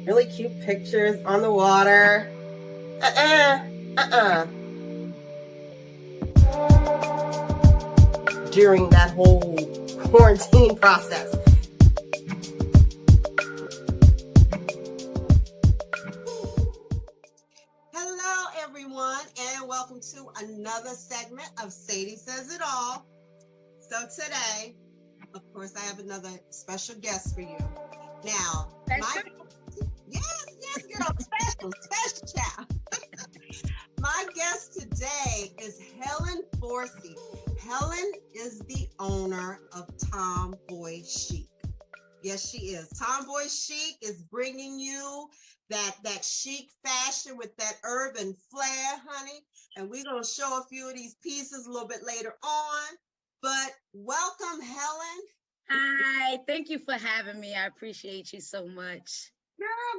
really cute pictures on the water. During that whole quarantine process. Hello, everyone, and welcome to another segment of Sadie Says It All. So today, of course, I have another special guest for you. Now, yes, girl, special child. My guest today is Helen Forsey. Helen is the owner of Tom Boi Chic. Yes, she is. Tom Boi Chic is bringing you that chic fashion with that urban flair, honey. And we're going to show a few of these pieces a little bit later on. But welcome, Helen. Hi, thank you for having me. I appreciate you so much.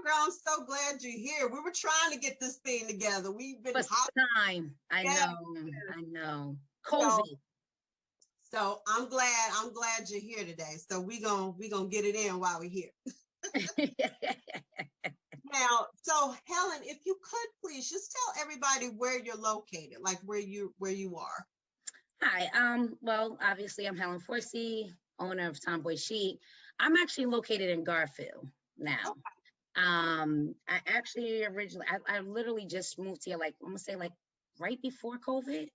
Girl, I'm so glad you're here. We were trying to get this thing together. We've been hot time. I know. COVID. So I'm glad you're here today. So we gonna get it in while we're here. Now, so Helen, if you could please just tell everybody where you're located, like where you are. Hi. Well, obviously I'm Helen Forsey, owner of Tom Boi Chic. I'm actually located in Garfield now. Okay. I actually I literally just moved here, like I'm gonna say like right before COVID.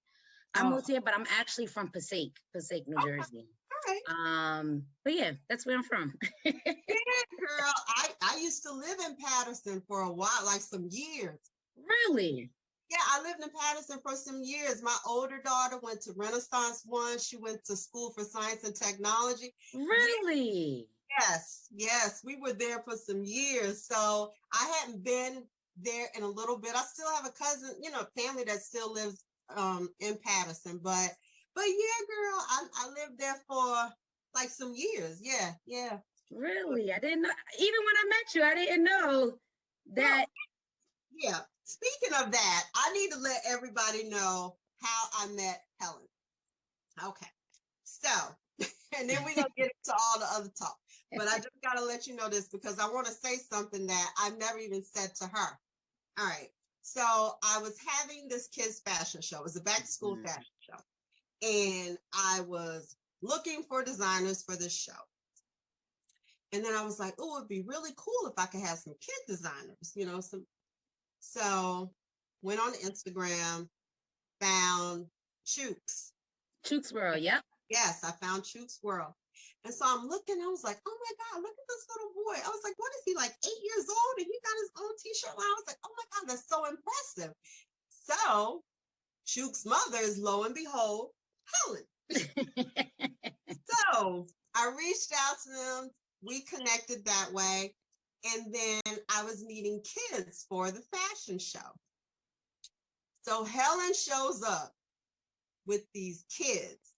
I moved here, but I'm actually from Passaic, New Jersey. All right. But yeah, that's where I'm from. Yeah, girl. I used to live in Patterson for a while, like some years. Really? Yeah, I lived in Patterson for some years. My older daughter went to Renaissance One. She went to School for Science and Technology. Really? Yes, we were there for some years. So I hadn't been there in a little bit. I still have a cousin, family that still lives in Patterson. But yeah, girl, I lived there for like some years. Yeah. Really? I didn't know. Even when I met you, I didn't know that. Yeah. Speaking of that, I need to let everybody know how I met Helen. Okay. So, and then we're going to get into all the other talk. But I just got to let you know this because I want to say something that I've never even said to her. All right. So I was having this kids fashion show. It was a back to school fashion show. And I was looking for designers for this show. And then I was like, oh, it'd be really cool if I could have some kid designers, So went on Instagram, found Chooks. Chooks World, yep. Yes, I found Chooks World. And so I'm looking, I was like, oh my God, look at this little boy. I was like, what is he, like 8 years old? And he got his own t-shirt line. I was like, oh my God, that's so impressive. So Chooks' mother is, lo and behold, Helen. So I reached out to them. We connected that way. And then I was meeting kids for the fashion show. So Helen shows up with these kids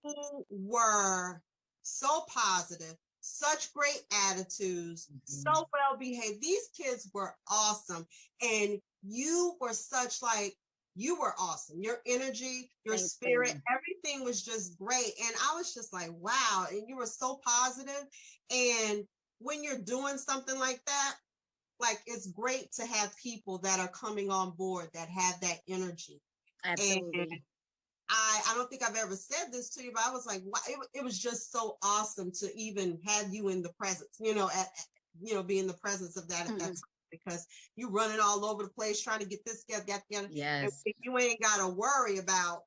who were so positive, such great attitudes, so well behaved. These kids were awesome. And you were you were awesome. Your energy, your spirit, everything was just great. And I was just like, wow. And you were so positive. And when you're doing something like that, like it's great to have people that are coming on board that have that energy. Absolutely. And I don't think I've ever said this to you, but I was like, wow, it was just so awesome to even have you in the presence, be in the presence of that at that time, because you're running all over the place trying to get this together. Yes. And you ain't got to worry about,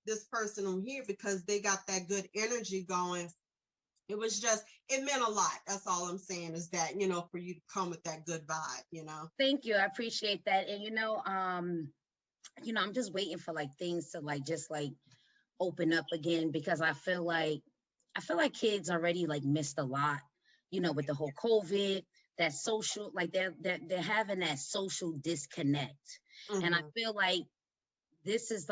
this person on here because they got that good energy going. It was just, it meant a lot. That's all I'm saying is that, for you to come with that good vibe, Thank you. I appreciate that. And, I'm just waiting for like things to just open up again, because I feel like kids already like missed a lot, with the whole COVID, that social, like they're having that social disconnect. And I feel like this is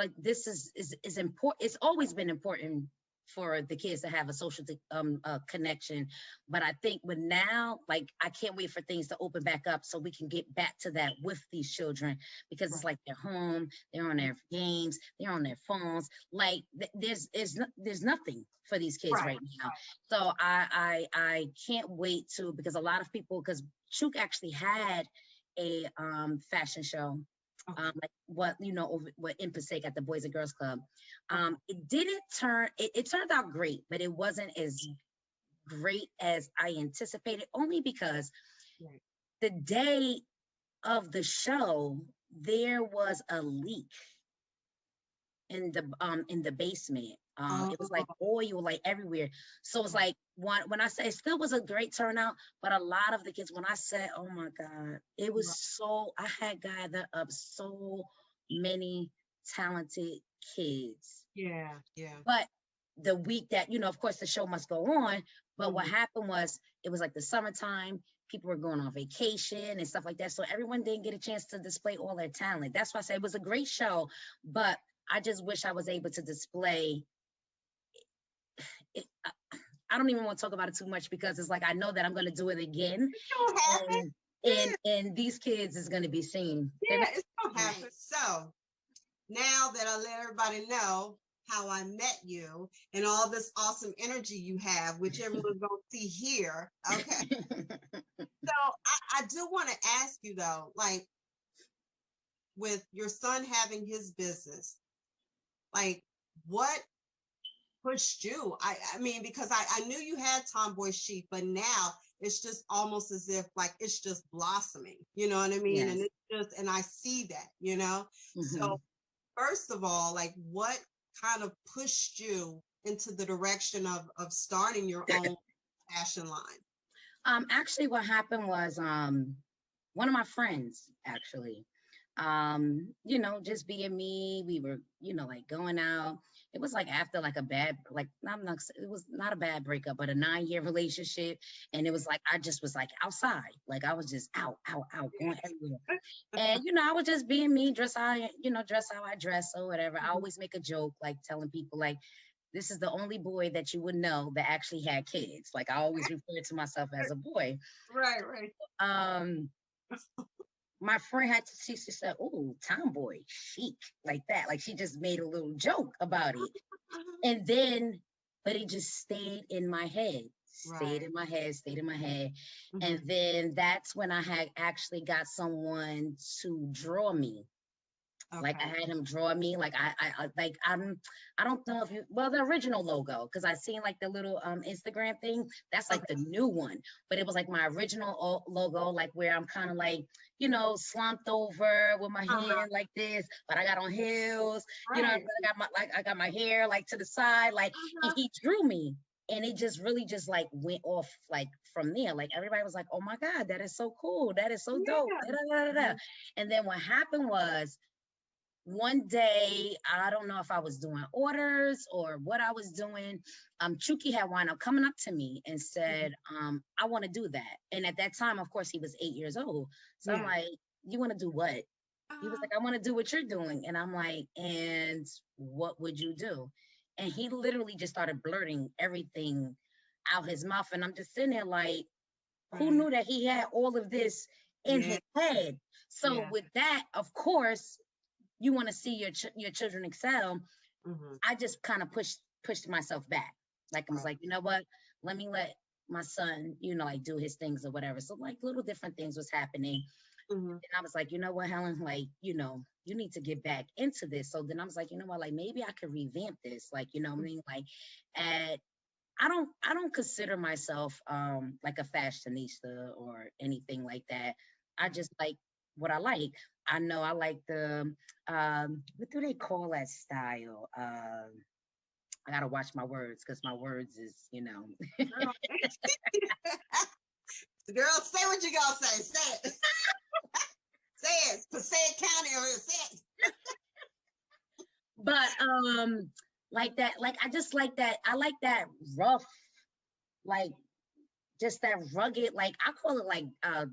important. It's always been important for the kids to have a social connection. But I think with now, like, I can't wait for things to open back up so we can get back to that with these children, because it's like they're home, they're on their games, they're on their phones. Like there's nothing for these kids right now. So I can't wait to, because a lot of people, because Chuk actually had a fashion show. Like what, what in Passaic at the Boys and Girls Club. It didn't it turned out great, but it wasn't as great as I anticipated, only because the day of the show, there was a leak in the basement. It was like oil like everywhere. So it's like when I say it still was a great turnout, but a lot of the kids, when I said, oh my God, it was so, I had gathered up so many talented kids. Yeah. But the week that, of course the show must go on, but what happened was it was like the summertime, people were going on vacation and stuff like that. So everyone didn't get a chance to display all their talent. That's why I say it was a great show, but I just wish I was able to display it. I don't even want to talk about it too much, because it's like I know that I'm going to do it again, and these kids is going to be seen. Yeah, it's going to happen. So now that I let everybody know how I met you and all this awesome energy you have, which everyone's going to see here. Okay. So I do want to ask you though, like with your son having his business, like what pushed you? I mean, because I knew you had Tom Boi Chic, but now it's just almost as if like it's just blossoming, you know what I mean? Yes. And it's just, and I see that, So first of all, like what kind of pushed you into the direction of starting your own fashion line? Actually what happened was one of my friends, actually, just being me, we were, like going out. It was like after like a bad, like it was not a bad breakup, but a 9-year relationship. And it was like, I just was like outside. Like I was just out, going everywhere. And, I was just being me, dress how I dress or whatever. I always make a joke, like telling people like, this is the only boy that you would know that actually had kids. Like I always refer to myself as a boy. Right. My friend she said, "Oh, Tom Boi Chic," like that. Like she just made a little joke about it. And then, but it just stayed in my head, stayed in my head. And then that's when I had actually got someone to draw me. Okay. Like I had him draw me, like I don't know if the original logo, because I seen like the little Instagram thing, that's like the new one, but it was like my original logo, like where I'm kind of like, slumped over with my hand like this, but I got on heels, I got my hair like to the side, like and he drew me. And it just really just like went off like from there. Like everybody was like, oh my God, that is so cool. That is so dope. And then what happened was, one day, I don't know if I was doing orders or what I was doing. Chuki had wound up coming up to me and said, I want to do that. And at that time, of course, he was 8 years old. So I'm like, you want to do what? He was like, I want to do what you're doing. And I'm like, and what would you do? And he literally just started blurting everything out his mouth. And I'm just sitting there like, who knew that he had all of this in his head? So with that, of course, you want to see your children excel. I just kind of pushed myself back. Like I was like, you know what? Let me let my son, like do his things or whatever. So like little different things was happening. And I was like, you know what, Helen, like, you need to get back into this. So then I was like, you know what, like maybe I could revamp this. Like, you know what I mean? Like I don't consider myself like a fashionista or anything like that. I just like what I like. I know I like the what do they call that style? I gotta watch my words because my words is, Girl, say what you gonna say. Say it. Say it. Passaic County over here. Say it. But like that, like I just like that. I like that rough, like just that rugged, like I call it like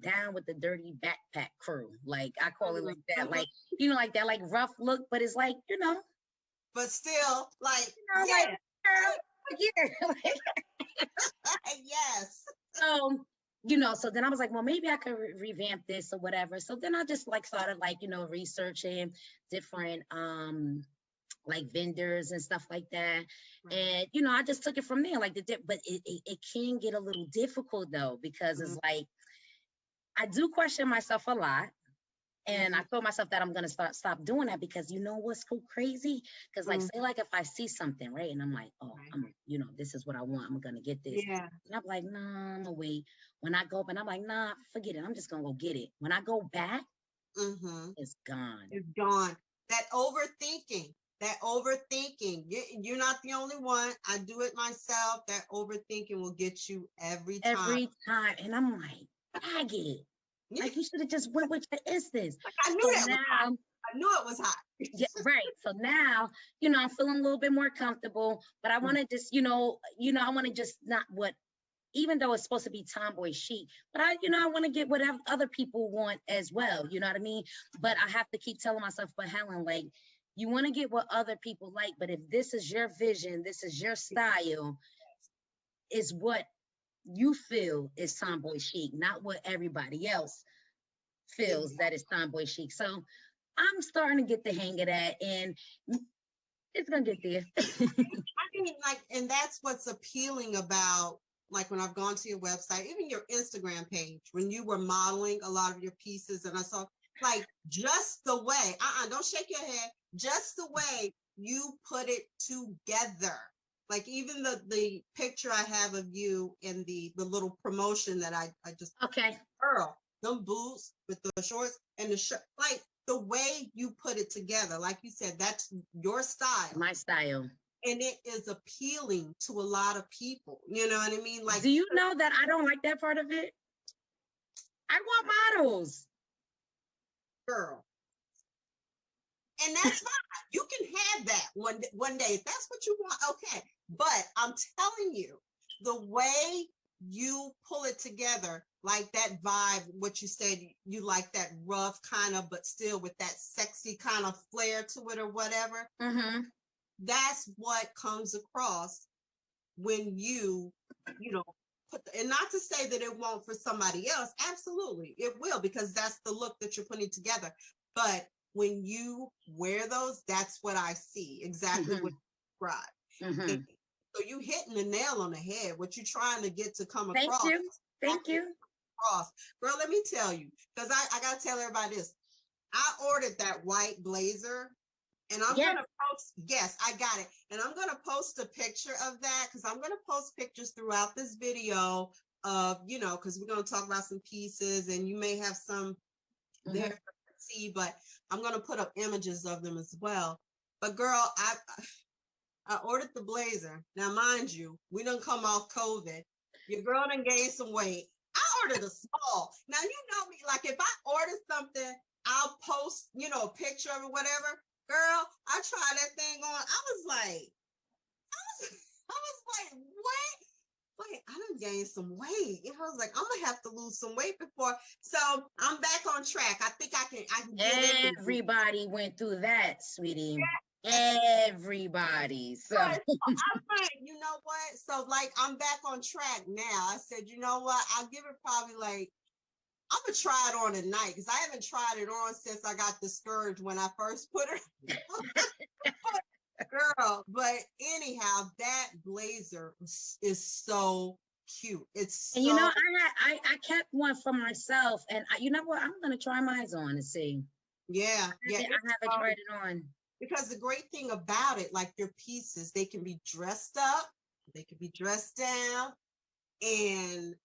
down with the dirty backpack crew. Like I call it like that, like like that, like rough look, but it's like, but still like like Yeah. Yes. So, so then I was like, well, maybe I could revamp this or whatever. So then I just like started like, researching different like vendors and stuff like that. Right. And, I just took it from there. Like but it can get a little difficult though, because it's like, I do question myself a lot. And I told myself that I'm going to stop doing that, because you know what's so crazy? Because like, say like if I see something, right? And I'm like, oh, this is what I want. I'm going to get this. Yeah. And I'm like, nah, I'm going to wait. When I go up and I'm like, nah, forget it. I'm just going to go get it. When I go back, it's gone. It's gone. That overthinking. You're not the only one. I do it myself. That overthinking will get you every time. Every time. And I'm like, bag it. Like, you should have just went with your instincts. Like, I knew it was hot. Yeah, right. So now, I'm feeling a little bit more comfortable, but I want to just, I want to just not even though it's supposed to be Tom Boi Chic, but I want to get whatever other people want as well. You know what I mean? But I have to keep telling myself, but Helen, like, you want to get what other people like, but if this is your vision, this is your style, is what you feel is Tom Boi Chic, not what everybody else feels that is Tom Boi Chic. So I'm starting to get the hang of that, and it's gonna get there. I mean, like, and that's what's appealing about, like, when I've gone to your website, even your Instagram page, when you were modeling a lot of your pieces, and I saw, like, just the way, don't shake your head, just the way you put it together. Like, even the picture I have of you in the little promotion that I just, girl, them boots with the shorts and the shirt, like, the way you put it together, like you said, that's your style. My style. And it is appealing to a lot of people. You know what I mean? Like, do you know that I don't like that part of it? I want models. Girl. And that's fine. You can have that one day. If that's what you want, okay. But I'm telling you, the way you pull it together, like that vibe, what you said, you like that rough kind of, but still with that sexy kind of flair to it or whatever. That's what comes across when you and not to say that it won't for somebody else. Absolutely, it will, because that's the look that you're putting together. But when you wear those, that's what I see. Exactly what you described. So you hitting the nail on the head. What you're trying to get to come across. Thank you. Girl, let me tell you, because I got to tell everybody this. I ordered that white blazer, and I'm going to post, yes, I got it. And I'm going to post a picture of that, because I'm going to post pictures throughout this video of, because we're going to talk about some pieces, and you may have some there to see, but I'm going to put up images of them as well. But girl, I ordered the blazer. Now, mind you, we done come off COVID. Your girl done gained some weight. I ordered a small. Now, you know me, like, if I order something, I'll post, a picture of it, whatever. Girl, I tried that thing on. I was like, what? Wait, I done gained some weight. I was like, I'm gonna have to lose some weight before. So I'm back on track. I think I can get it. Everybody went through that, sweetie. Everybody. So I'm like, you know what? So, like, I'm back on track now. I said, you know what? I'll give it probably, like, I'm gonna try it on tonight, because I haven't tried it on since I got discouraged when I first put it. Girl, but anyhow, that blazer is so cute. It's so. And I kept one for myself, and you know what? I'm gonna try mine on and see. Yeah, I haven't tried it on. Because the great thing about it, like, your pieces, they can be dressed up, they can be dressed down, and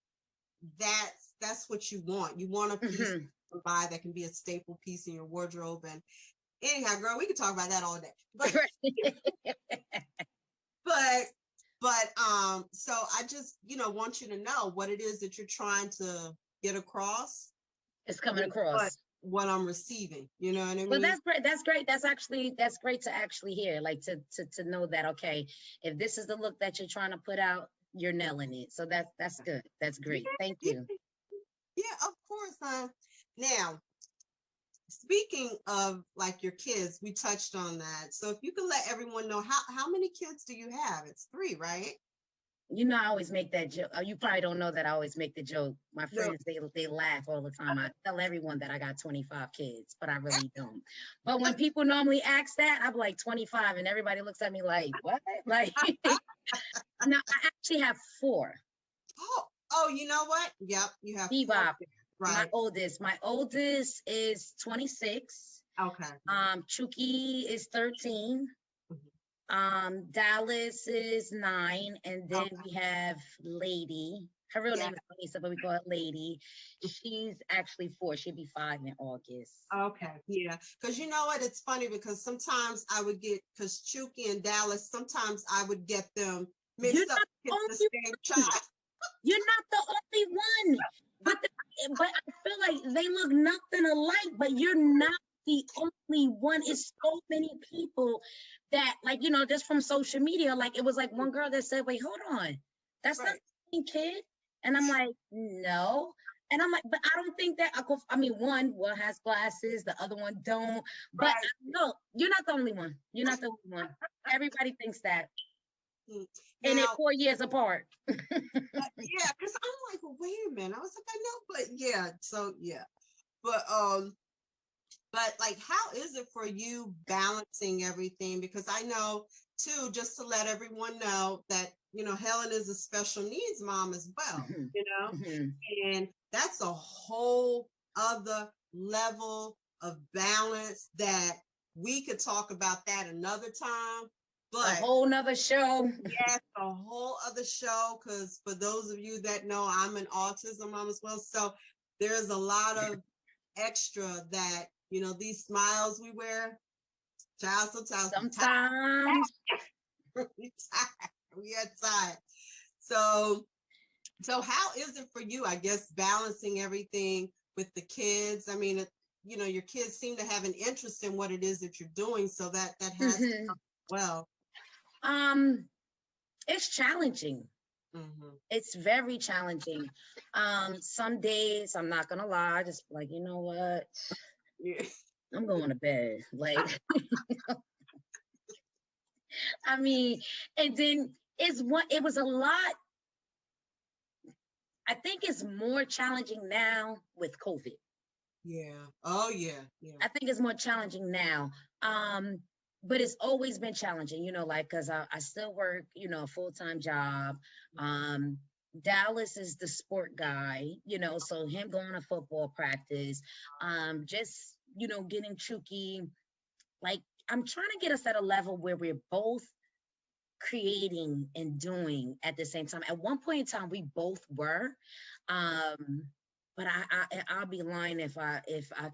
that's what you want. You want a piece to buy that can be a staple piece in your wardrobe. And anyhow, girl, we can talk about that all day. But so I just want you to know what it is that you're trying to get across. It's coming across. What I'm receiving, you know what I mean? Well, that's great. That's great. That's great to actually hear, like, to know that, okay, if this is the look that you're trying to put out, you're nailing it. So that's good. That's great. Thank you. Yeah, of course. Now, speaking of like your kids, we touched on that. So if you could let everyone know, how many kids do you have? It's 3, right? You know, I always make that joke. You probably don't know that I always make the joke. My No. friends, they laugh all the time. I tell everyone that I got 25 kids, but I really don't. But when people normally ask that, I'm like 25, and everybody looks at me like, what? Like, no, I actually have 4. Oh, you know what? Yep, you have 4 Bebop, kids. Right. My oldest is 26. Okay. Chucky is 13. Mhm. Dallas is 9, and then Okay. we have Lady. Her real Yeah. name is Lisa, but we call it Lady. She's actually 4. She'll be 5 in August. Okay. Yeah. Because you know what? It's funny because sometimes I would get, because Chucky and Dallas, sometimes I would get them You're mixed up not the with the only same one. child. You're not the only one. But I feel like they look nothing alike, but you're not the only one. It's so many people that, like, just from social media, like it was like one girl that said, wait, hold on. That's not Right. the same kid. And I'm like, no. And I'm like, but I don't think that, I mean, one has glasses, the other one don't. But Right. no, you're not the only one. You're not the only one. Everybody thinks that. And they're Now, 4 years apart. yeah, because I'm like, well, wait a minute. I was like, I know, but yeah. So yeah, but like, how is it for you balancing everything? Because I know too, just to let everyone know that Helen is a special needs mom as well. And that's a whole other level of balance that we could talk about that another time. But a whole nother show. yes, a whole other show, because for those of you that know, I'm an autism mom as well. So there's a lot of extra that, these smiles we wear, child, Sometimes. we are tired. So how is it for you, I guess, balancing everything with the kids? I mean, your kids seem to have an interest in what it is that you're doing. So that has well. It's challenging. It's very challenging. Some days, I'm not gonna lie, just like, you know what? Yeah. I'm going to bed. Like, I mean, and then it was a lot. I think it's more challenging now with COVID. Yeah. Oh yeah. Yeah. I think it's more challenging now. But it's always been challenging, like, because I still work, a full-time job. Dallas is the sport guy, so him going to football practice, just, getting Chucky. Like, I'm trying to get us at a level where we're both creating and doing at the same time. At one point in time, we both were. But I'll be lying if I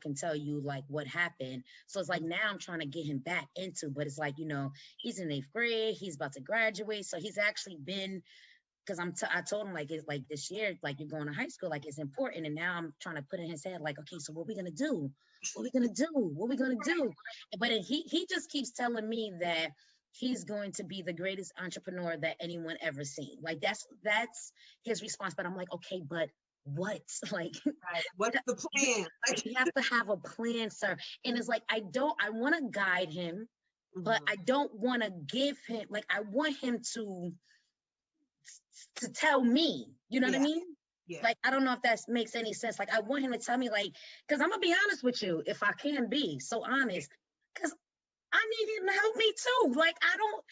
can tell you like what happened. So it's like now I'm trying to get him back into, but it's like, he's in 8th grade, he's about to graduate. So he's actually been, because I told him like, it's like this year, like you're going to high school, like it's important. And now I'm trying to put in his head like, okay, so what are we gonna do? What are we gonna do? What are we gonna do? But he just keeps telling me that he's going to be the greatest entrepreneur that anyone ever seen. Like that's his response. But I'm like, okay, but what? Like, right. What's the plan? You have to have a plan, sir. And it's like, I want to guide him, but I don't want to give him, like, I want him to tell me, you know what I mean? Yeah. Like, I don't know if that makes any sense. Like, I want him to tell me, like, because I'm gonna be honest with you, if I can be so honest, because I need him to help me too. Like, I don't,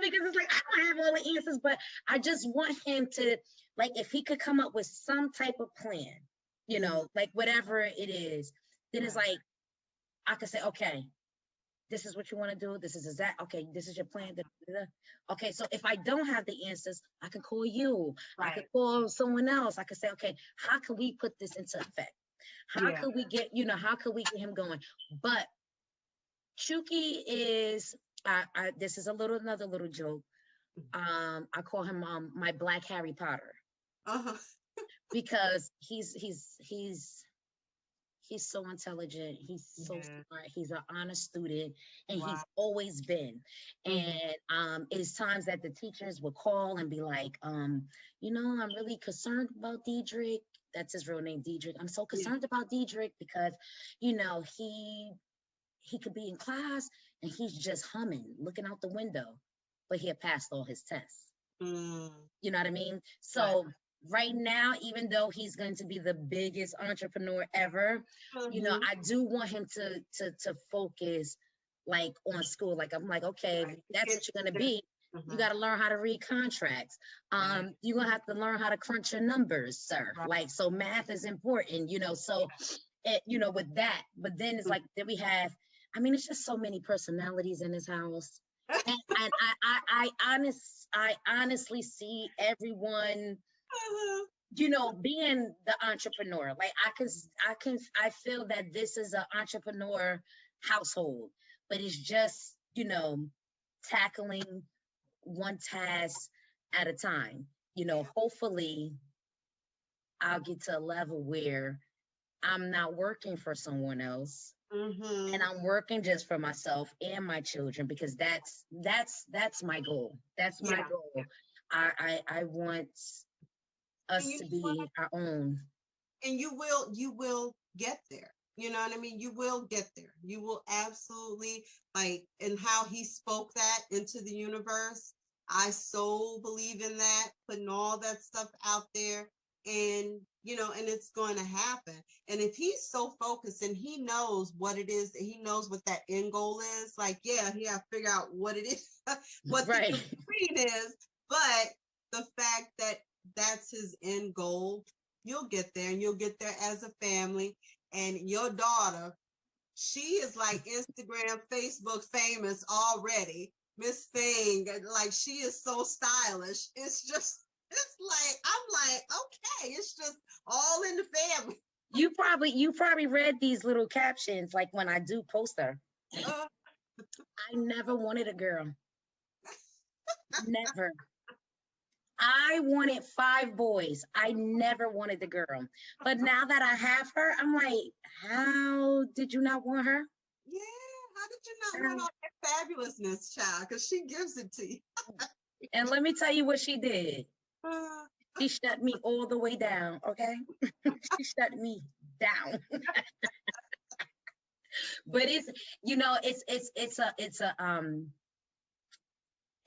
because it's like, I don't have all the answers, but I just want him to, like, if he could come up with some type of plan, like whatever it is, then it's like, I could say, okay, this is what you want to do. This is exact. Okay, this is your plan. Okay, so if I don't have the answers, I can call you. Right. I could call someone else. I could say, okay, how can we put this into effect? How could we get, how could we get him going? But Chucky is, this is another little joke. I call him my Black Harry Potter. Because he's He's so intelligent. He's so Yeah. smart. He's an honest student, and Wow. he's always been. And it's times that the teachers would call and be like, you know, I'm really concerned about Diedrich. That's his real name, Diedrich. I'm so Yeah. concerned about Diedrich because, you know, he could be in class and he's just humming, looking out the window, but he had passed all his tests. Mm. You know what I mean? Right. So right now, even though he's going to be the biggest entrepreneur ever, you know, I do want him to focus like on school. Like I'm like, okay, if Right. that's what you're gonna be. You got to learn how to read contracts. Right. You're gonna have to learn how to crunch your numbers, sir. Right. Like, so math is important, you know. So, you know, with that, but then it's like then we have. I mean, it's just so many personalities in this house, and I honestly see everyone, you know, being the entrepreneur. Like I feel that this is an entrepreneur household, but it's just, you know, tackling one task at a time. You know, hopefully I'll get to a level where I'm not working for someone else. And I'm working just for myself and my children, because that's my goal. That's my goal. I want us to be our own. And you will get there. You know what I mean? You will get there. You will absolutely, like, and how he spoke that into the universe. I so believe in that, putting all that stuff out there, and you know, and it's going to happen. And if he's so focused and he knows what it is, he knows what that end goal is, like, yeah, he have to figure out what it is, what the screen is. But the fact that that's his end goal, you'll get there, and you'll get there as a family. And your daughter, she is like Instagram, Facebook famous already. Miss Thing, like, she is so stylish. It's just, it's like, I'm like, okay, it's just all in the family. You probably read these little captions, like when I do post her. I never wanted a girl. Never. I wanted 5 boys. I never wanted the girl. But now that I have her, I'm like, how did you not want her? Yeah, how did you not want all that fabulousness, child? Because she gives it to you. And let me tell you what she did. She shut me all the way down, okay? She shut me down. But it's, you know,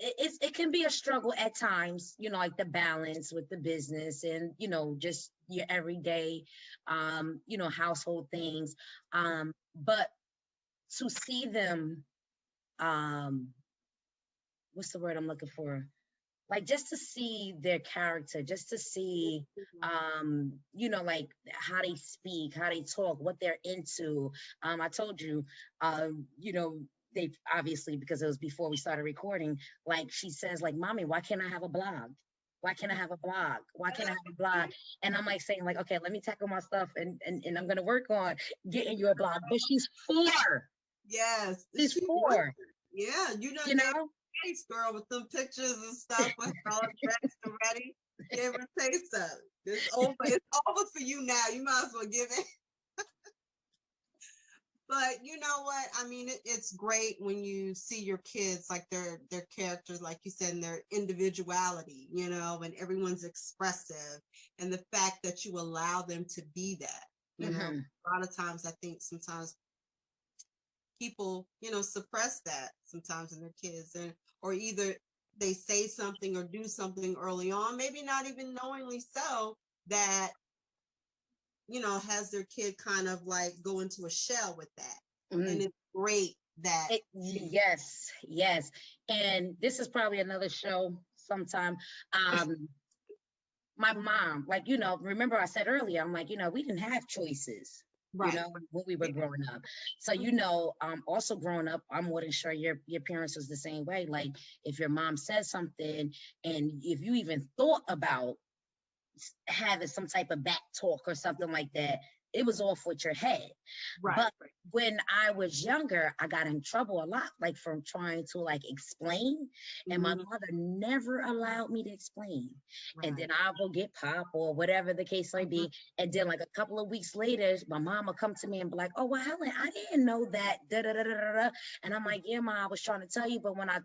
it can be a struggle at times, you know, like the balance with the business and, you know, just your everyday, you know, household things. But to see them, what's the word I'm looking for? Like, just to see their character, just to see, you know, like how they speak, how they talk, what they're into. I told you, you know, they obviously, because it was before we started recording, like she says, like, mommy, why can't I have a blog? Why can't I have a blog? Why can't I have a blog? And I'm like saying, like, okay, let me tackle my stuff and I'm going to work on getting you a blog. But she's 4. Yes. She's 4. Yeah. You know? Face, girl, with them pictures and stuff, with all dressed and ready. Give her taste of it. It's over. It's over for you now. You might as well give it. But you know what? I mean, it's great when you see your kids, like their characters, like you said, and their individuality, you know, and everyone's expressive, and the fact that you allow them to be that. You know, a lot of times I think sometimes people, you know, suppress that sometimes in their kids, and or either they say something or do something early on, maybe not even knowingly so, that, you know, has their kid kind of like go into a shell with that. And it's great that yes. And this is probably another show sometime. My mom, like, you know, remember I said earlier, I'm like, you know, we didn't have choices. Right. You know, when we were growing up. So, you know, also growing up, I'm more than sure your parents was the same way. Like, if your mom says something, and if you even thought about having some type of back talk or something like that, it was off with your head. Right. But when I was younger, I got in trouble a lot, like from trying to like explain, and my mother never allowed me to explain. And then I'll go get pop or whatever the case might be. And then like a couple of weeks later, my mom will come to me and be like, oh, well, Helen, I didn't know that. Da, da, da, da, da, da. And I'm like, yeah, Ma, I was trying to tell you, but when I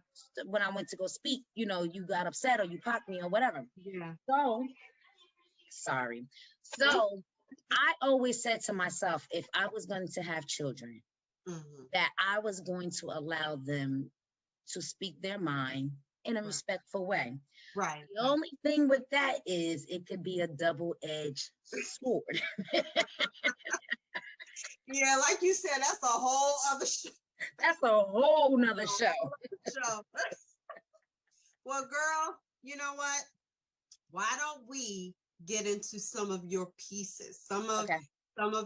went to go speak, you know, you got upset or you popped me or whatever. Yeah. So, sorry. So I always said to myself, if I was going to have children, that I was going to allow them to speak their mind in a respectful way. Right. The only thing with that is it could be a double-edged sword. Yeah, like you said, that's a whole other show. That's a whole nother show. Well, girl, you know what? Why don't we get into some of your pieces? Some of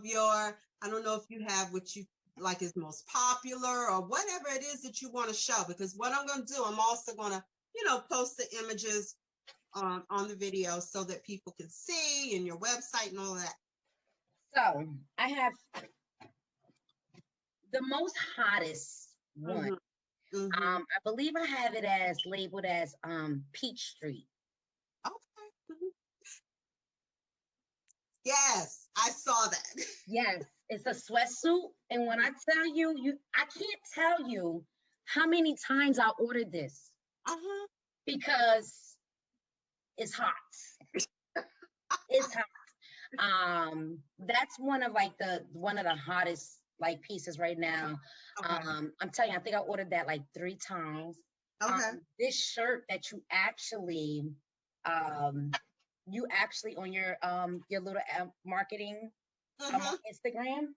your, I don't know if you have what you like is most popular or whatever it is that you want to show, because what I'm going to do, I'm also going to, you know, post the images on the video so that people can see, and your website and all that. So I have the most hottest one. I believe I have it as labeled as Peach Street. Okay. Yes, I saw that. Yes, it's a sweatsuit, and when I tell you, I can't tell you how many times I ordered this because it's hot. It's hot. That's one of the hottest like pieces right now. I'm telling you, I think I ordered that like 3 times. This shirt that you actually on your little marketing on Instagram.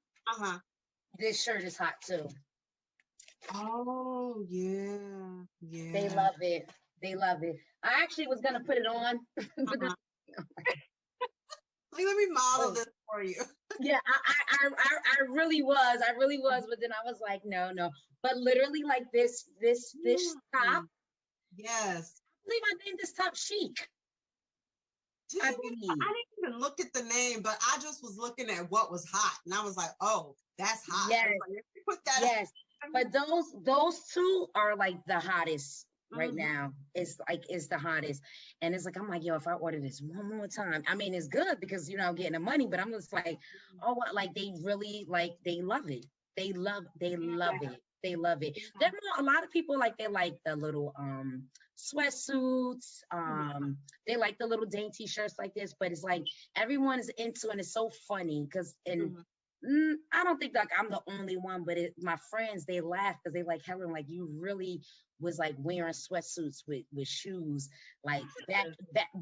This shirt is hot too. Oh yeah. They love it. They love it. I actually was gonna put it on. Let me model this for you. Yeah, I really was. But then I was like, no. But literally, like this top. Yes. I believe I named this top Chic. I didn't even look at the name, but I just was looking at what was hot, and I was like, "Oh, that's hot." Yes, put that. Yes. But those two are like the hottest right now. It's the hottest, and it's like I'm like, yo, if I order this one more time, I mean, it's good because you know I'm getting the money, but I'm just like, oh, what? Like they really like they love it. They love it. They love it. There are a lot of people like they like the little sweatsuits. They like the little dainty shirts like this, but it's like everyone is into it, and it's so funny because I don't think like I'm the only one, but my friends, they laugh because they like, Helen, like you really was like wearing sweatsuits with shoes like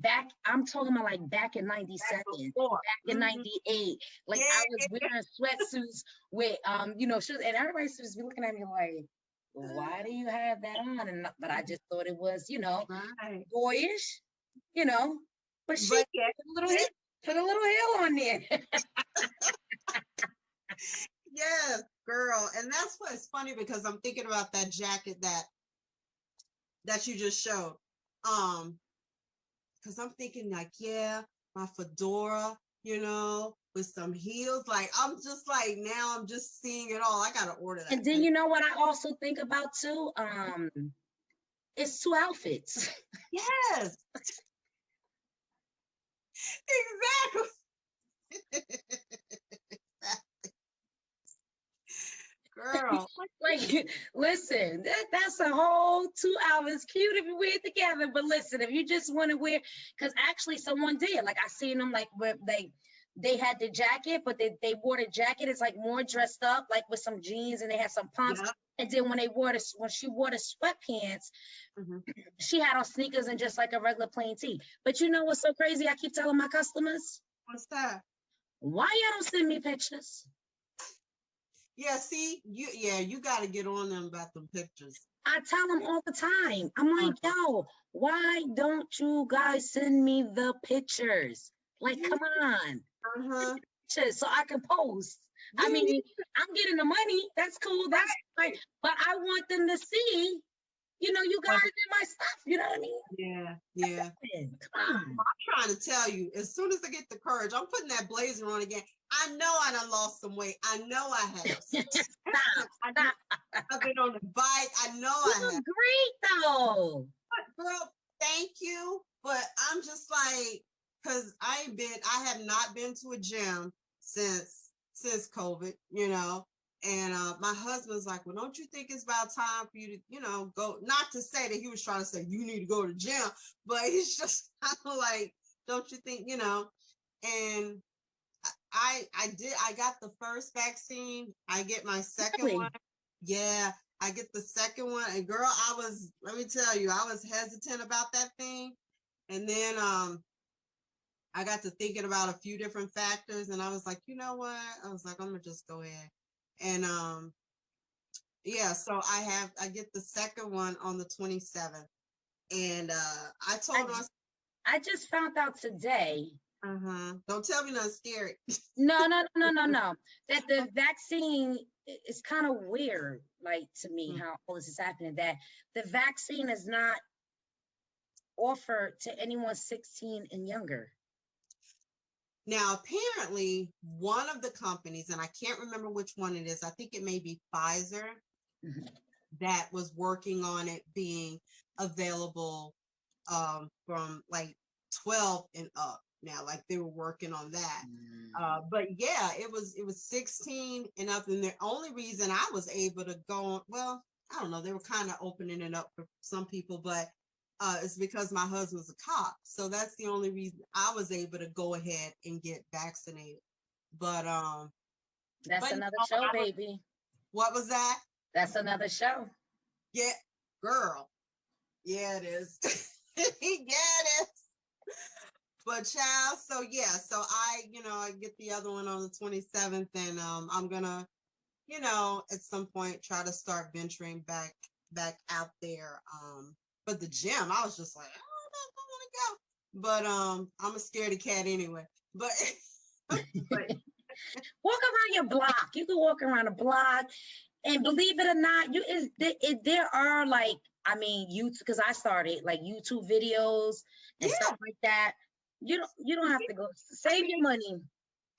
back I'm talking about like back in 97, back in 98, like I was wearing sweatsuits with you know shoes, and everybody's just be looking at me like, why do you have that on? But I just thought it was, you know, boyish, you know, but she put a little heel on there. Yes, girl. And that's what's funny because I'm thinking about that jacket that you just showed. Because I'm thinking like, yeah, my fedora, you know, with some heels. Like I'm just like now I'm just seeing it all. I gotta order that. And then you know what I also think about too? It's 2 outfits. Yes. Exactly. Girl, like listen, that's a whole 2 hours. Cute if you wear it together, but listen, if you just want to wear, because actually someone did, like I seen them like where they had the jacket, but they wore the jacket. It's like more dressed up, like with some jeans, and they had some pumps. And then when she wore the sweatpants, she had on sneakers and just like a regular plain tee. But you know what's so crazy? I keep telling my customers, what's that? Why y'all don't send me pictures? Yeah, see, you got to get on them about the pictures. I tell them all the time. I'm like, yo, why don't you guys send me the pictures? Like, come on. Pictures so I can post. I mean, I'm getting the money. That's cool. That's fine. But I want them to see you guys did my stuff. You know what I mean? Yeah, yeah. Come on. I'm trying to tell you, as soon as I get the courage, I'm putting that blazer on again. I know I done lost some weight. I know I have. Stop. I've been on the bike. I know You I look have. great though. Girl, thank you. But I'm just like, because I have not been to a gym since COVID, And my husband's like, well, don't you think it's about time for you to, go? Not to say that he was trying to say you need to go to the gym, but he's just kind of like, don't you think, And I got the first vaccine. I get my second one. Yeah, I get the second one. And girl, let me tell you, I was hesitant about that thing. And then I got to thinking about a few different factors, and I was like, you know what? I was like, I'm gonna just go ahead. And yeah, so I get the second one on the 27th. And I told her, I just found out today. Don't tell me nothing scary. No. That the vaccine is kind of weird, like to me, how all this is happening. That the vaccine is not offered to anyone 16 and younger. Now, apparently, one of the companies, and I can't remember which one it is, I think it may be Pfizer, that was working on it being available from like 12 and up. Now, like they were working on that. But yeah, it was 16 and up. And the only reason I was able to go, well, I don't know, they were kind of opening it up for some people, but it's because my husband's a cop. So that's the only reason I was able to go ahead and get vaccinated. But that's another show, baby. What was that? That's another show. Yeah, girl. Yeah, it is. Yeah, it is. But child, so yeah, so I get the other one on the 27th, and I'm gonna, at some point try to start venturing back out there. But the gym, I was just like, I don't know if I want to go. But I'm a scaredy cat anyway. But walk around your block. You can walk around a block, and believe it or not, there are like, I mean, YouTube, because I started like YouTube videos and stuff like that. You don't have to go. Save your money.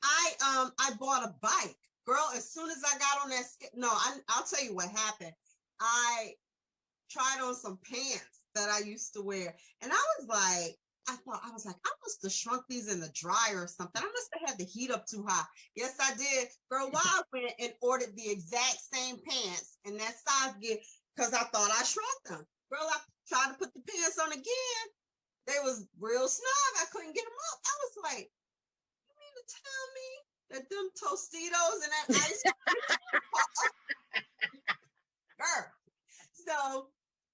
I bought a bike, girl. As soon as I got on that, I'll tell you what happened. I tried on some pants that I used to wear, and I was like, I must have shrunk these in the dryer or something. I must have had the heat up too high. Yes, I did, girl. Why I went and ordered the exact same pants and that size again because I thought I shrunk them. Girl, I tried to put the pants on again. They was real snug. I couldn't get them up. I was like, you mean to tell me that them Tostitos and that ice girl. So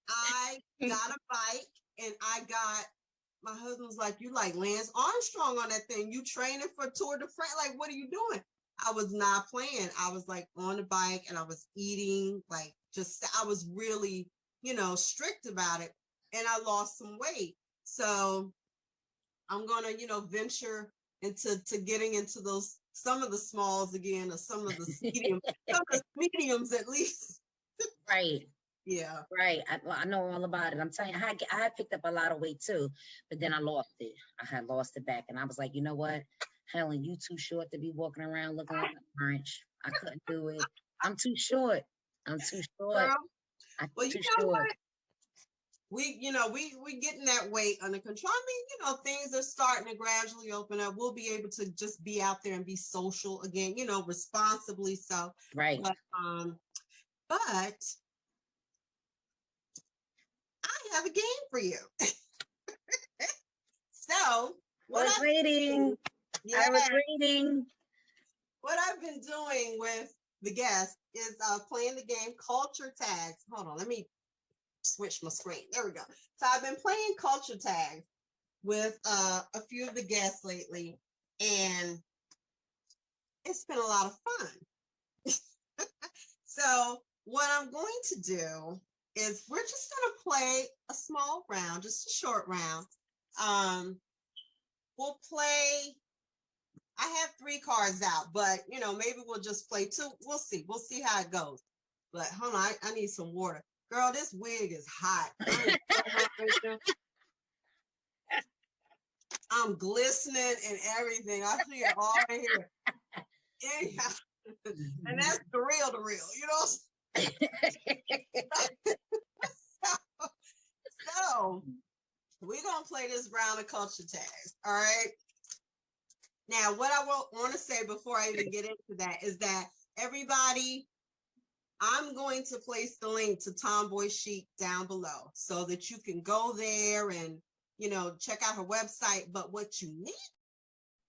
I got a bike, and my husband was like, you like Lance Armstrong on that thing. You training for Tour de France. Like, what are you doing? I was not playing. I was like on the bike, and I was eating, like I was really, strict about it. And I lost some weight. So I'm going to, venture into getting into some of the smalls again, or some of the mediums at least. Right. Yeah. Right. I know all about it. I'm telling you, I had picked up a lot of weight too, but then I lost it. I had lost it back, and I was like, you know what, Helen, you too short to be walking around looking like a French. I couldn't do it. I'm too short. Girl, well, you know what? We getting that weight under control. I mean, things are starting to gradually open up. We'll be able to just be out there and be social again, responsibly. So, right. But I have a game for you. So, I was waiting. What I've been doing with the guests is playing the game Culture Tags. Hold on, let me switch my screen. There we go. So I've been playing Culture Tags with a few of the guests lately, and it's been a lot of fun. So what I'm going to do is we're just going to play a small round, just a short round. We'll play, I have 3 cards out, but maybe we'll just play 2. We'll see how it goes. But hold on, I need some water. Girl, this wig is hot. I am so hot right now. I'm glistening and everything. I see it all right here. Anyhow, and that's the real, you know. So we're gonna play this round of culture tags. All right. Now, what I want to say before I even get into that is that everybody, I'm going to place the link to Tom Boi Chic down below so that you can go there and, you know, check out her website. But what you need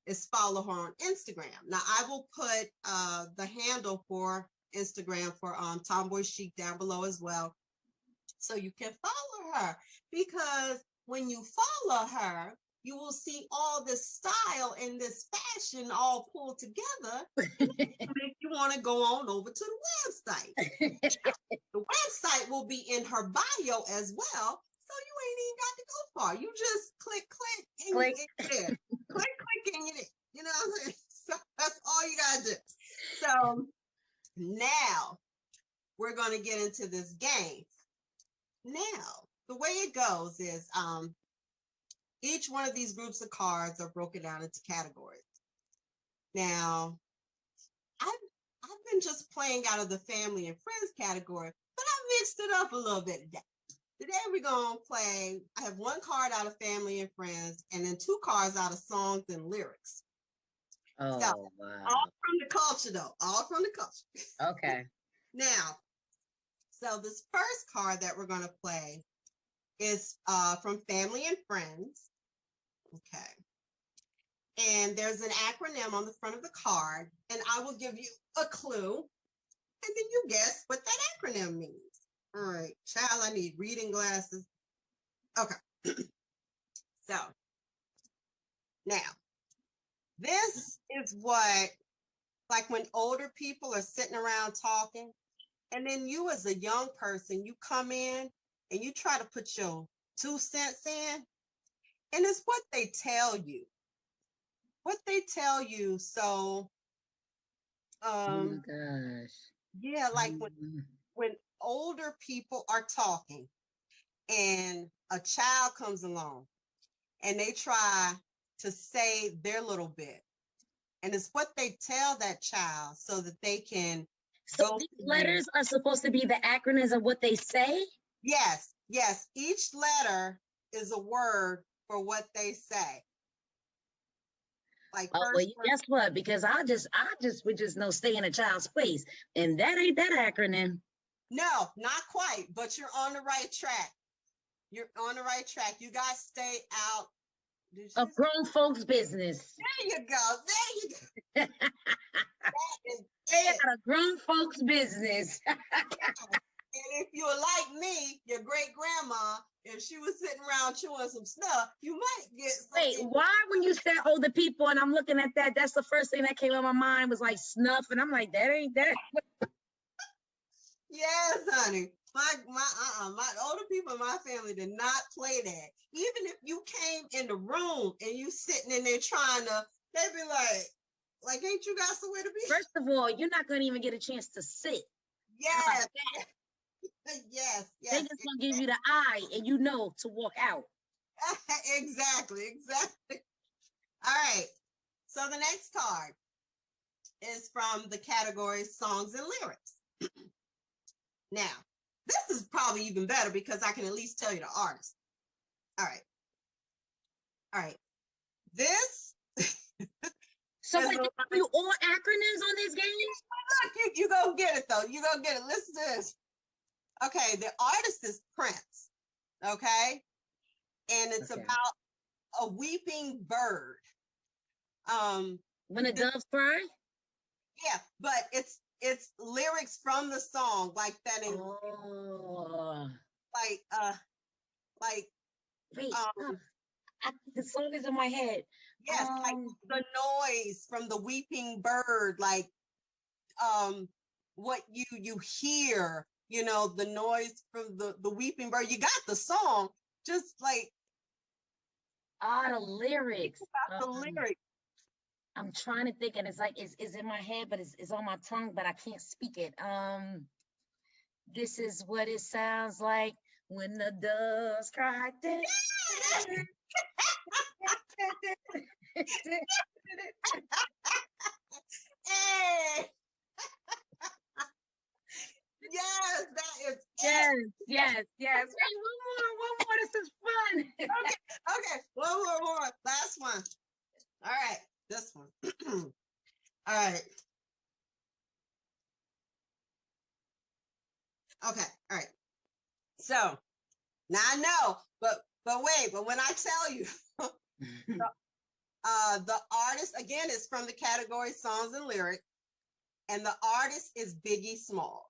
is follow her on Instagram. Now, I will put the handle for Instagram for Tom Boi Chic down below as well, so you can follow her, because when you follow her, you will see all this style and this fashion all pulled together to make you want to go on over to the website. The website will be in her bio as well, so you ain't even got to go far. You just click, and you're there. click, and you're there. You know what I'm saying? So that's all you got to do. So now we're going to get into this game. Now, the way it goes is each one of these groups of cards are broken down into categories. Now, I've been just playing out of the family and friends category, but I mixed it up a little bit today. Today we're going to play, I have one card out of family and friends, and then two cards out of songs and lyrics. Oh, so, wow. All from the culture, though. All from the culture. Okay. Now, so this first card that we're going to play is from family and friends. Okay. And there's an acronym on the front of the card, and I will give you a clue, and then you guess what that acronym means. All right, child, I need reading glasses. Okay. So now, this is what, like when older people are sitting around talking, and then you as a young person, you come in and you try to put your 2 cents in, and it's what they tell you. What they tell you. So, oh my gosh. Yeah, like when older people are talking and a child comes along and they try to say their little bit, and it's what they tell that child so that they can. So these letters are supposed to be the acronyms of what they say? Yes. Each letter is a word for what they say. Like, oh, well, guess what? Because I would just know stay in a child's place, and that ain't that acronym. No, not quite, but you're on the right track. You're on the right track. You guys stay out of grown folks' business. There you go. Stay out of grown folks' business. And if you're like me, your great grandma, if she was sitting around chewing some snuff, you might get something. Wait, why when you said older people and I'm looking at that, that's the first thing that came in my mind was like snuff, and I'm like, that ain't that. Yes, honey. My older people in my family did not play that. Even if you came in the room and you sitting in there trying to, they'd be like, ain't you got somewhere to be? First of all, you're not gonna even get a chance to sit. Yes. Yes. They just gonna give you the eye and you know to walk out. Exactly. All right. So the next card is from the category songs and lyrics. Now, this is probably even better because I can at least tell you the artist. All right. This. So wait, you all acronyms on this game? Look, you go get it though. You go get it. Listen to this. Okay, the artist is Prince. Okay, and it's about a weeping bird. When the doves cry. Yeah, but it's lyrics from the song, like that. Wait, the song is in my head. Yes, like the noise from the weeping bird, like what you hear, you know, the noise from the weeping bird. You got the song, just like the lyrics. The lyrics. I'm trying to think, and it's like it's in my head, but it's on my tongue, but I can't speak it. This is what it sounds like when the doves cry. Hey, yes, that is Yes, it. yes, yes. Wait, one more. This is fun. Okay, one more. Last one. All right, this one. All right. Okay, all right. So now I know, but wait, but when I tell you, the artist again is from the category songs and lyrics, and the artist is Biggie Smalls.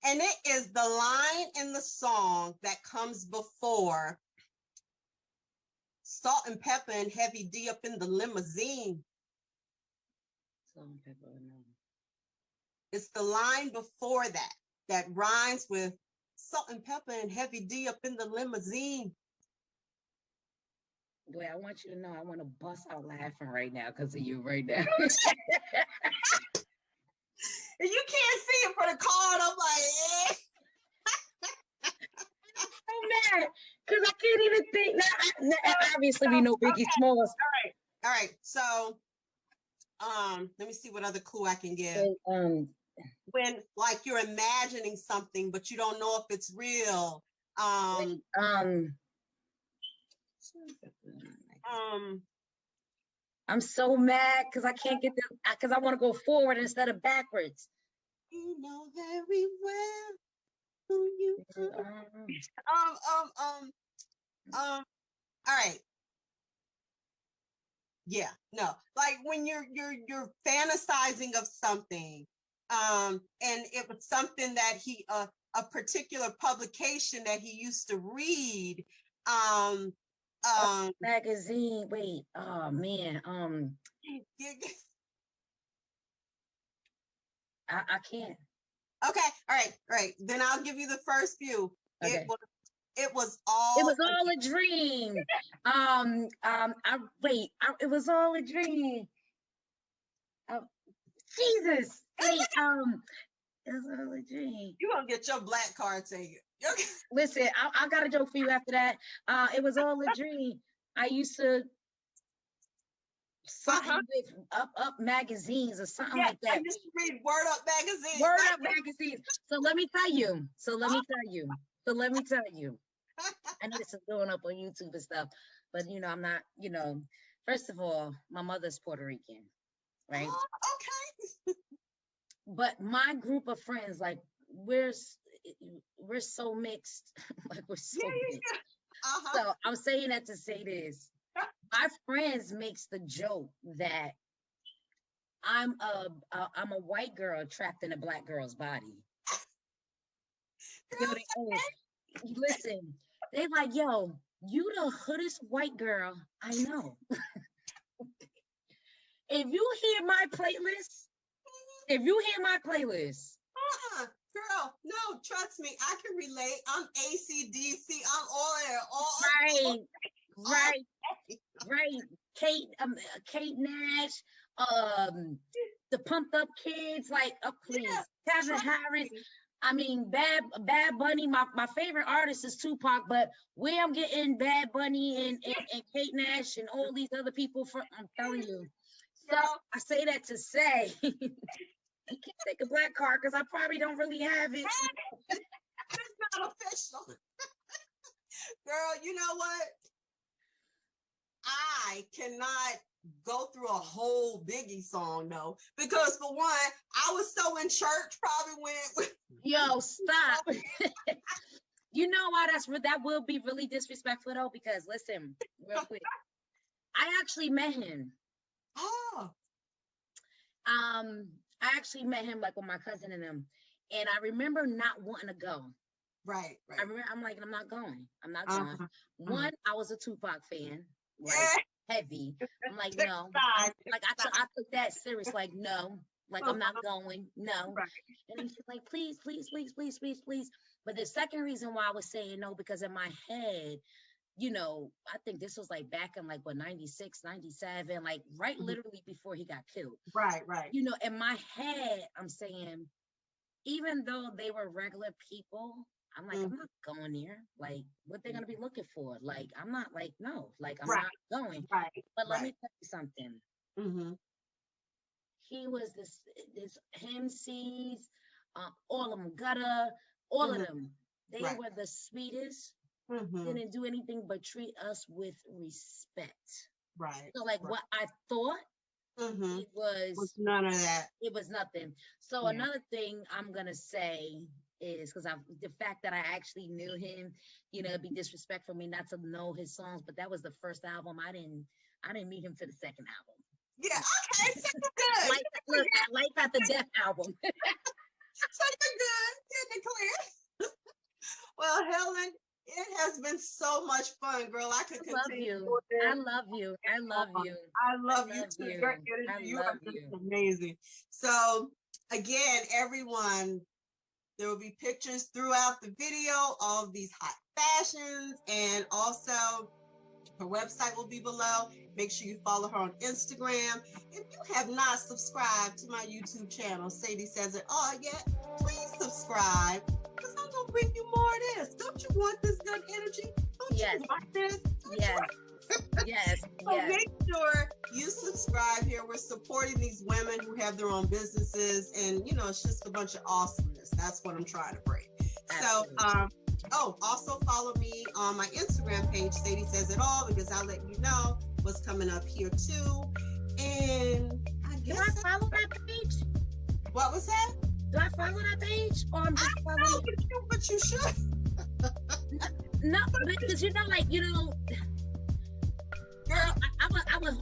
And it is the line in the song that comes before salt and pepper and heavy D up in the limousine. Salt and pepper, no. It's the line before that that rhymes with salt and pepper and heavy D up in the limousine. Boy, I want you to know I want to bust out laughing right now because of you right now. And you can't see it for the card. I'm like, I'm mad because I can't even think. Obviously, we know Biggie Smalls. All right. So, let me see what other clue I can give. So, when like you're imagining something, but you don't know if it's real. I'm so mad because I can't get the because I want to go forward instead of backwards. You know very well who you all right. Yeah, no, like when you're fantasizing of something, and it was something that he a particular publication that he used to read, magazine. Wait, oh man, I can't. Okay, all right. Then I'll give you the first few. Okay. It was all a dream. It was all a dream. Jesus. Wait, it was all a dream. You're gonna get your black card taken. Listen, I got a joke for you after that. It was all a dream. I used to something with up magazines or something like that. I used to read Word Up magazines. Word Up magazines. So let me tell you. I know this is going up on YouTube and stuff, but I'm not, first of all, my mother's Puerto Rican, right? Oh, okay. But my group of friends, like we're so mixed. Like we're so mixed. So I'm saying that to say this. My friends makes the joke that I'm a white girl trapped in a black girl's body. Listen, they like, yo, you the hoodest white girl I know. If you hear my playlist, girl, no, trust me, I can relate. I'm AC/DC. I'm all there. Right. Kate Nash, the Pumped Up Kids, like, please, Kevin Harris. I mean, Bad Bunny. My favorite artist is Tupac, but where I'm getting Bad Bunny and Kate Nash and all these other people from, I'm telling you. So I say that to say, you can't take a black card because I probably don't really have it. It's not official. Girl, you know what? I cannot go through a whole Biggie song though, because for one, I was so in church probably when. Yo, stop. You know why that will be really disrespectful though, because listen, real quick, I actually met him. Oh. I actually met him like with my cousin and them, and I remember not wanting to go. Right. I remember I'm like, I'm not going. One, I was a Tupac fan, right? Yeah. Heavy. I'm like, no. I took that serious. Like, no. Like, I'm not going. No. Right. And he's like, please. But the second reason why I was saying no, because in my head, I think this was like back in like 96, 97, like right literally before he got killed. Right. In my head, I'm saying, even though they were regular people, I'm like, I'm not going there. Like, what they're gonna be looking for? Like, I'm not like, no, like I'm not going. Right. But let me tell you something. Mm-hmm. He was this MCs, all of them, Gutter, all of them. They were the sweetest. Didn't do anything but treat us with respect. Right. So like what I thought, it was none of that. It was nothing. So another thing I'm gonna say is, because the fact that I actually knew him, you know, it'd be disrespectful for me not to know his songs, but that was the first album. I didn't meet him to the second album. Yeah, okay, second good. Life After Death album. Second good, getting it clear. Well, Helen, it has been so much fun, girl. I could continue. I love you. I love you. I love you too. Your energy, you are just amazing. So again, everyone, there will be pictures throughout the video, all of these hot fashions, and also her website will be below. Make sure you follow her on Instagram. If you have not subscribed to my YouTube channel, Sadie Says It All yet, please subscribe, because I'm going to bring you more of this. Don't you want this good energy? Don't you want this? Yes. So make sure you subscribe here. We're supporting these women who have their own businesses, and you know, it's just a bunch of awesomeness. That's what I'm trying to bring. Absolutely. So also follow me on my Instagram page, Sadie Says It All, because I'll let you know what's coming up here too. And I guess do I follow that page? What was that? Do I follow that page? Or I'm just following but you should. No, because you know, like, you know, girl,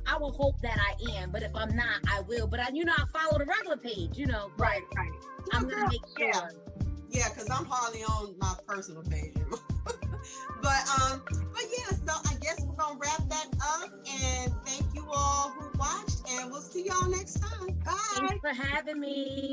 I will hope that I am, but if I'm not, I will. But I follow the regular page, you know. Right. I'm gonna make sure. Yeah, because I'm hardly on my personal page. but yeah, so I guess we're gonna wrap that up, and thank you all who watched, and we'll see y'all next time. Bye. Thanks for having me.